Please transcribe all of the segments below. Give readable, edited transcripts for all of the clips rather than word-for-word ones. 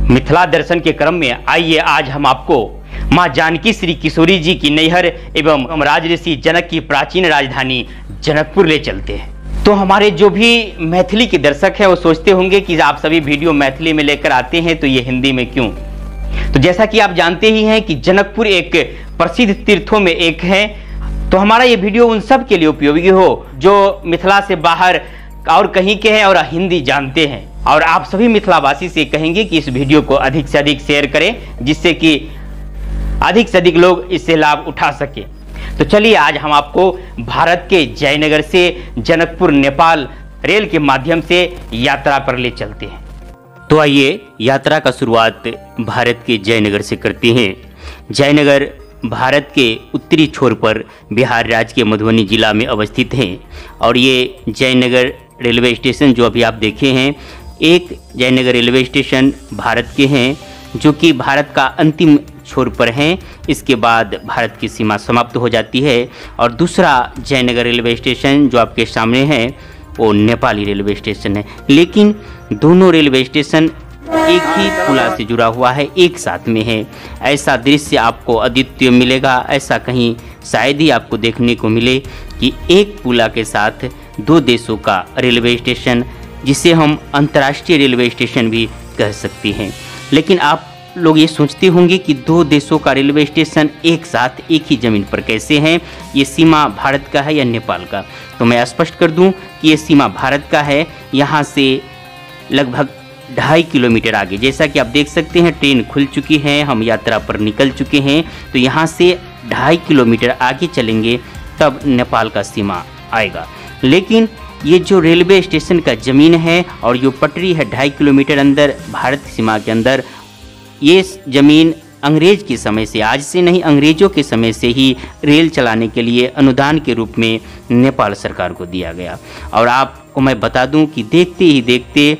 मिथिला दर्शन के क्रम में आइए आज हम आपको मां जानकी श्री किशोरी जी की नैहर एवं राजऋषि जनक की प्राचीन राजधानी जनकपुर ले चलते हैं। तो हमारे जो भी मैथिली के दर्शक हैं वो सोचते होंगे कि आप सभी वीडियो मैथिली में लेकर आते हैं तो ये हिंदी में क्यों। तो जैसा कि आप जानते ही हैं कि जनकपुर एक प्रसिद्ध तीर्थों में एक है, तो हमारा ये वीडियो उन सब के लिए उपयोगी हो जो मिथिला से बाहर और कहीं के हैं और हिंदी जानते हैं। और आप सभी मिथिलावासी से कहेंगे कि इस वीडियो को अधिक से अधिक शेयर करें जिससे कि अधिक से अधिक लोग इससे लाभ उठा सके। तो चलिए आज हम आपको भारत के जयनगर से जनकपुर नेपाल रेल के माध्यम से यात्रा पर ले चलते हैं। तो आइए यात्रा का शुरुआत भारत के जयनगर से करते हैं। जयनगर भारत के उत्तरी छोर पर बिहार राज्य के मधुबनी जिला में अवस्थित है और ये जयनगर रेलवे स्टेशन जो अभी आप देखे हैं, एक जयनगर रेलवे स्टेशन भारत के हैं जो कि भारत का अंतिम छोर पर हैं। इसके बाद भारत की सीमा समाप्त हो जाती है और दूसरा जयनगर रेलवे स्टेशन जो आपके सामने है वो नेपाली रेलवे स्टेशन है। लेकिन दोनों रेलवे स्टेशन एक ही पुला से जुड़ा हुआ है, एक साथ में है। ऐसा दृश्य आपको अद्वितीय मिलेगा, ऐसा कहीं शायद ही आपको देखने को मिले कि एक पुला के साथ दो देशों का रेलवे स्टेशन, जिसे हम अंतर्राष्ट्रीय रेलवे स्टेशन भी कह सकते हैं। लेकिन आप लोग ये सोचते होंगे कि दो देशों का रेलवे स्टेशन एक साथ एक ही ज़मीन पर कैसे हैं, ये सीमा भारत का है या नेपाल का। तो मैं स्पष्ट कर दूं कि ये सीमा भारत का है। यहाँ से लगभग 2.5 किलोमीटर आगे, जैसा कि आप देख सकते हैं, ट्रेन खुल चुकी है, हम यात्रा पर निकल चुके हैं। तो यहाँ से 2.5 किलोमीटर आगे चलेंगे तब नेपाल का सीमा आएगा। लेकिन ये जो रेलवे स्टेशन का ज़मीन है और जो पटरी है 2.5 किलोमीटर अंदर भारत की सीमा के अंदर, ये ज़मीन अंग्रेज के समय से, आज से नहीं, अंग्रेज़ों के समय से ही रेल चलाने के लिए अनुदान के रूप में नेपाल सरकार को दिया गया। और आपको मैं बता दूं कि देखते ही देखते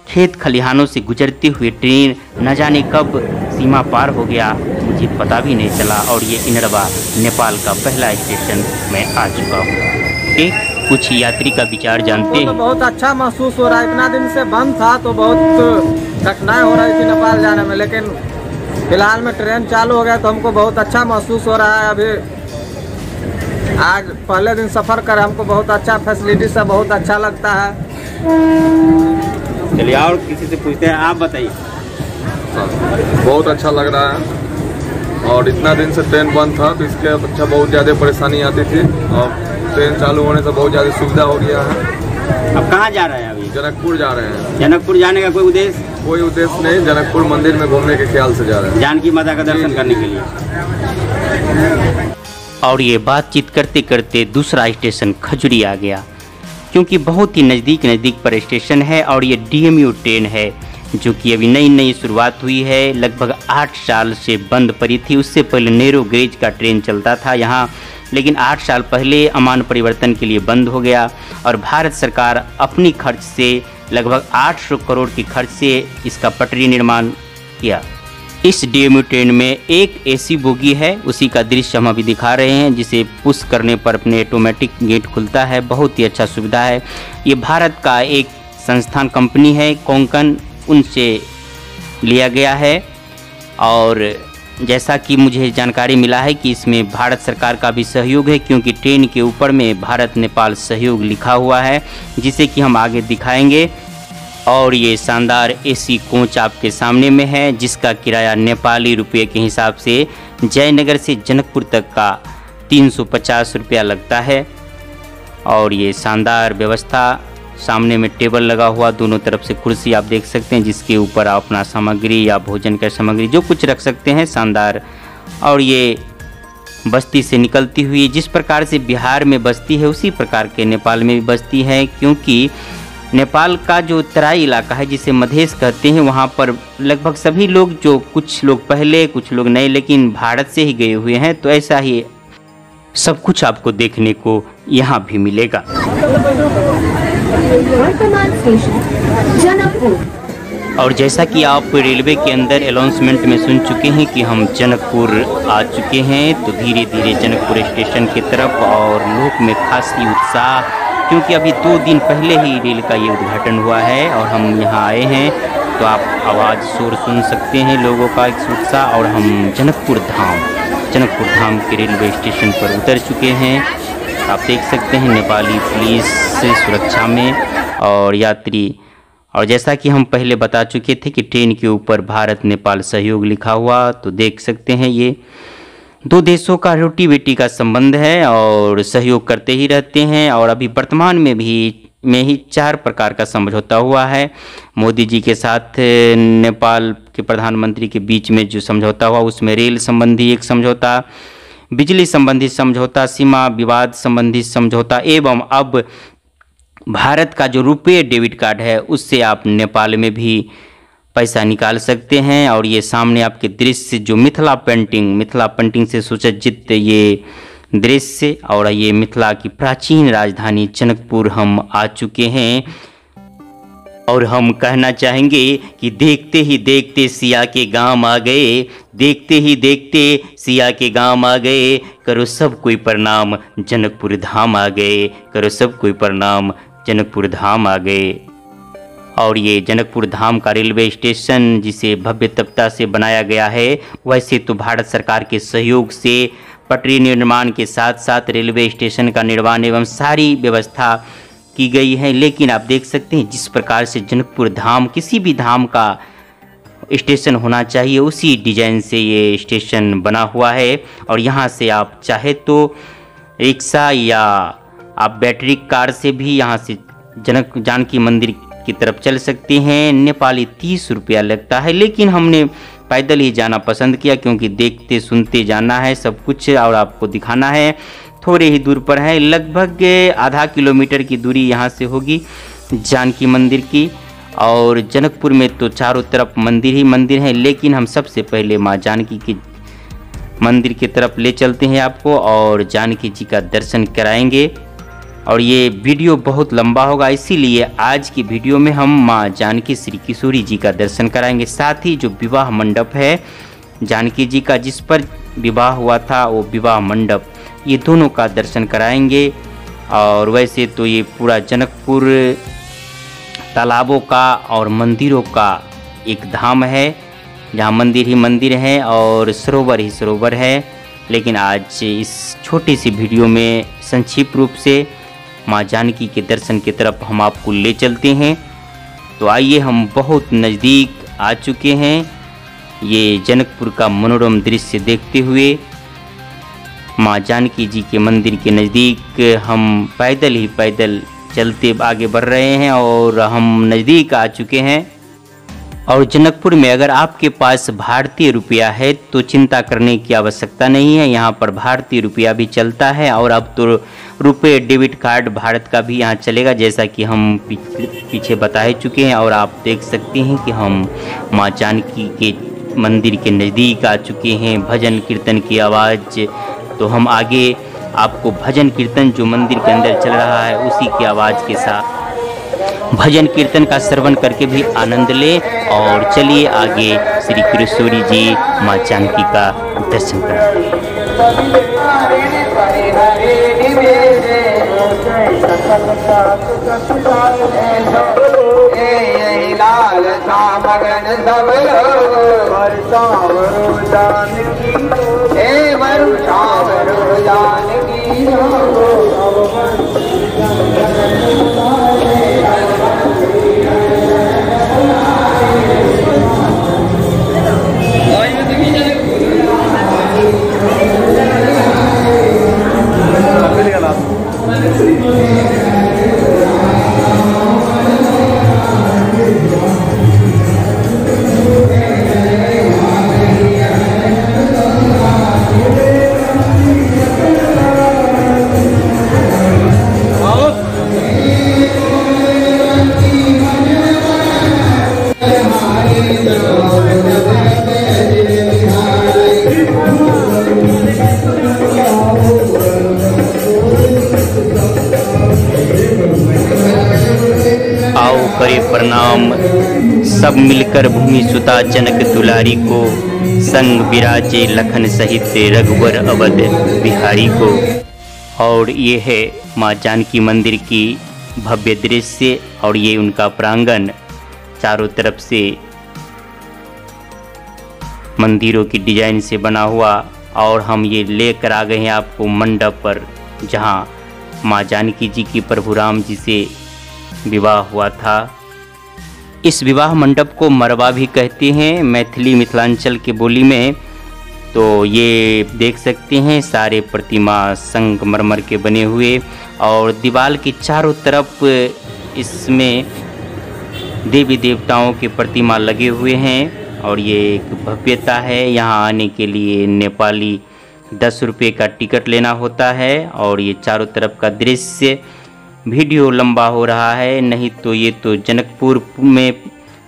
खेत खलिहानों से गुजरते हुए ट्रेन न जाने कब सीमा पार हो गया, मुझे पता भी नहीं चला। और ये इनरवा नेपाल का पहला स्टेशन मैं आ चुका हूँ। कुछ यात्री का विचार जानते हैं। तो बहुत अच्छा महसूस हो रहा है। इतना दिन से बंद था तो बहुत कठिनाई हो रही थी नेपाल जाने में, लेकिन फिलहाल में ट्रेन चालू हो गया तो हमको बहुत अच्छा महसूस हो रहा है। अभी आज पहले दिन सफ़र कर हमको बहुत अच्छा फैसिलिटी से बहुत अच्छा लगता है। चलिए और किसी से पूछते हैं, आप बताइए। बहुत अच्छा लग रहा है और इतना दिन से ट्रेन बंद था तो इसके अच्छा बहुत ज़्यादा परेशानी आती थी और ट्रेन चालू होने से बहुत ज़्यादा सुविधा हो गया है। अब कहाँ जा रहे हैं? अभी जनकपुर जा रहे हैं। जनकपुर जाने का कोई उद्देश्य? कोई उद्देश्य नहीं, जनकपुर मंदिर में घूमने के ख्याल से जा रहे हैं, जानकी माता का दर्शन करने के लिए। और ये बातचीत करते करते दूसरा स्टेशन खजुरी आ गया, क्योंकि बहुत ही नज़दीक पर स्टेशन है और ये DMU ट्रेन है जो कि अभी नई शुरुआत हुई है। लगभग 8 साल से बंद पड़ी थी। उससे पहले नैरो गेज का ट्रेन चलता था यहाँ, लेकिन 8 साल पहले अमान परिवर्तन के लिए बंद हो गया और भारत सरकार अपनी खर्च से लगभग 800 करोड़ की खर्च से इसका पटरी निर्माण किया। इस DMU ट्रेन में एक AC बोगी है, उसी का दृश्य हम अभी दिखा रहे हैं, जिसे पुश करने पर अपने ऑटोमेटिक गेट खुलता है। बहुत ही अच्छा सुविधा है। ये भारत का एक संस्थान कंपनी है कोंकण, उनसे लिया गया है। और जैसा कि मुझे जानकारी मिला है कि इसमें भारत सरकार का भी सहयोग है, क्योंकि ट्रेन के ऊपर में भारत नेपाल सहयोग लिखा हुआ है, जिसे कि हम आगे दिखाएंगे। और ये शानदार AC कोच आपके सामने में है, जिसका किराया नेपाली रुपये के हिसाब से जयनगर से जनकपुर तक का 350 रुपया लगता है। और ये शानदार व्यवस्था, सामने में टेबल लगा हुआ, दोनों तरफ से कुर्सी आप देख सकते हैं, जिसके ऊपर आप अपना सामग्री या भोजन का सामग्री जो कुछ रख सकते हैं, शानदार। और ये बस्ती से निकलती हुई जिस प्रकार से बिहार में बस्ती है उसी प्रकार के नेपाल में भी बस्ती है, क्योंकि नेपाल का जो तराई इलाका है जिसे मधेश कहते हैं, वहाँ पर लगभग सभी लोग, जो कुछ लोग पहले कुछ लोग नए लेकिन भारत से ही गए हुए हैं। तो ऐसा ही सब कुछ आपको देखने को यहाँ भी मिलेगा। और जैसा कि आप रेलवे के अंदर अनाउंसमेंट में सुन चुके हैं कि हम जनकपुर आ चुके हैं, तो धीरे धीरे जनकपुर स्टेशन की तरफ, और लोग में खासी उत्साह, क्योंकि अभी 2 दिन पहले ही रेल का ये उद्घाटन हुआ है और हम यहाँ आए हैं तो आप आवाज़ शोर सुन सकते हैं लोगों का एक उत्साह। और हम जनकपुर धाम के रेलवे स्टेशन पर उतर चुके हैं। आप देख सकते हैं नेपाली पुलिस से सुरक्षा में और यात्री। और जैसा कि हम पहले बता चुके थे कि ट्रेन के ऊपर भारत नेपाल सहयोग लिखा हुआ, तो देख सकते हैं ये दो देशों का रोटी बेटी का संबंध है और सहयोग करते ही रहते हैं। और अभी वर्तमान में ही 4 प्रकार का समझौता हुआ है। मोदी जी के साथ नेपाल के प्रधानमंत्री के बीच में जो समझौता हुआ उसमें रेल संबंधी एक समझौता, बिजली संबंधी समझौता, सीमा विवाद संबंधी समझौता एवं अब भारत का जो रुपे डेबिट कार्ड है उससे आप नेपाल में भी पैसा निकाल सकते हैं। और ये सामने आपके दृश्य जो मिथिला पेंटिंग से सुसज्जित ये दृश्य और ये मिथिला की प्राचीन राजधानी जनकपुर हम आ चुके हैं। और हम कहना चाहेंगे कि देखते ही देखते सिया के गांव आ गए, देखते ही देखते सिया के गांव आ गए, करो सब कोई प्रणाम जनकपुर धाम आ गए, करो सब कोई प्रणाम जनकपुर धाम आ गए। और ये जनकपुर धाम का रेलवे स्टेशन जिसे भव्यतता से बनाया गया है, वैसे तो भारत सरकार के सहयोग से पटरी निर्माण के साथ साथ रेलवे स्टेशन का निर्माण एवं सारी व्यवस्था की गई है। लेकिन आप देख सकते हैं जिस प्रकार से जनकपुर धाम किसी भी धाम का स्टेशन होना चाहिए उसी डिजाइन से ये स्टेशन बना हुआ है। और यहाँ से आप चाहे तो रिक्शा या आप बैटरी कार से भी यहाँ से जानकी मंदिर की तरफ चल सकते हैं। नेपाली 30 रुपया लगता है, लेकिन हमने पैदल ही जाना पसंद किया क्योंकि देखते सुनते जाना है सब कुछ और आपको दिखाना है। थोड़े ही दूर पर है, लगभग आधा किलोमीटर की दूरी यहाँ से होगी जानकी मंदिर की। और जनकपुर में तो चारों तरफ मंदिर ही मंदिर है, लेकिन हम सबसे पहले माँ जानकी के मंदिर की तरफ ले चलते हैं आपको और जानकी जी का दर्शन कराएंगे। और ये वीडियो बहुत लंबा होगा, इसीलिए आज की वीडियो में हम माँ जानकी श्री किशोरी जी का दर्शन कराएंगे। साथ ही जो विवाह मंडप है जानकी जी का, जिस पर विवाह हुआ था वो विवाह मंडप, ये दोनों का दर्शन कराएंगे। और वैसे तो ये पूरा जनकपुर तालाबों का और मंदिरों का एक धाम है जहाँ मंदिर ही मंदिर है और सरोवर ही सरोवर है। लेकिन आज इस छोटी सी वीडियो में संक्षिप्त रूप से माँ जानकी के दर्शन की तरफ हम आपको ले चलते हैं। तो आइए, हम बहुत नज़दीक आ चुके हैं ये जनकपुर का मनोरम दृश्य देखते हुए। माँ जानकी जी के मंदिर के नज़दीक हम पैदल चलते आगे बढ़ रहे हैं और हम नज़दीक आ चुके हैं। और जनकपुर में अगर आपके पास भारतीय रुपया है तो चिंता करने की आवश्यकता नहीं है, यहाँ पर भारतीय रुपया भी चलता है। और अब तो रुपए डेबिट कार्ड भारत का भी यहाँ चलेगा, जैसा कि हम पीछे बता ही चुके हैं। और आप देख सकते हैं कि हम माँ जानकी के मंदिर के नज़दीक आ चुके हैं। भजन कीर्तन की आवाज़, तो हम आगे आपको भजन कीर्तन जो मंदिर के अंदर चल रहा है उसी की आवाज़ के साथ भजन कीर्तन का श्रवण करके भी आनंद लें। और चलिए आगे श्री किशोरी जी माँ जानकी का दर्शन करें। करे प्रणाम सब मिलकर भूमि सुता जनक दुलारी को, संग विराजे लखन सहित रघुवर अवध बिहारी को। और ये है माँ जानकी मंदिर की भव्य दृश्य और ये उनका प्रांगण। चारों तरफ से मंदिरों की डिजाइन से बना हुआ। और हम ये लेकर आ गए हैं आपको मंडप पर, जहाँ माँ जानकी जी की प्रभु राम जी से विवाह हुआ था। इस विवाह मंडप को मरवा भी कहते हैं मैथिली मिथिलांचल की बोली में। तो ये देख सकते हैं सारे प्रतिमा संगमरमर के बने हुए, और दीवार की चारों तरफ इसमें देवी देवताओं के प्रतिमा लगे हुए हैं। और ये एक भव्यता है। यहाँ आने के लिए नेपाली 10 रुपये का टिकट लेना होता है। और ये चारों तरफ का दृश्य, वीडियो लंबा हो रहा है, नहीं तो ये तो जनकपुर में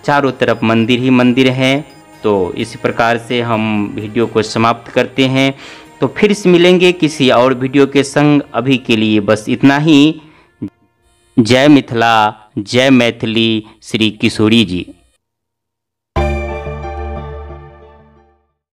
चारों तरफ मंदिर ही मंदिर हैं। तो इसी प्रकार से हम वीडियो को समाप्त करते हैं। तो फिर से मिलेंगे किसी और वीडियो के संग। अभी के लिए बस इतना ही। जय मिथिला, जय मैथिली, श्री किशोरी जी।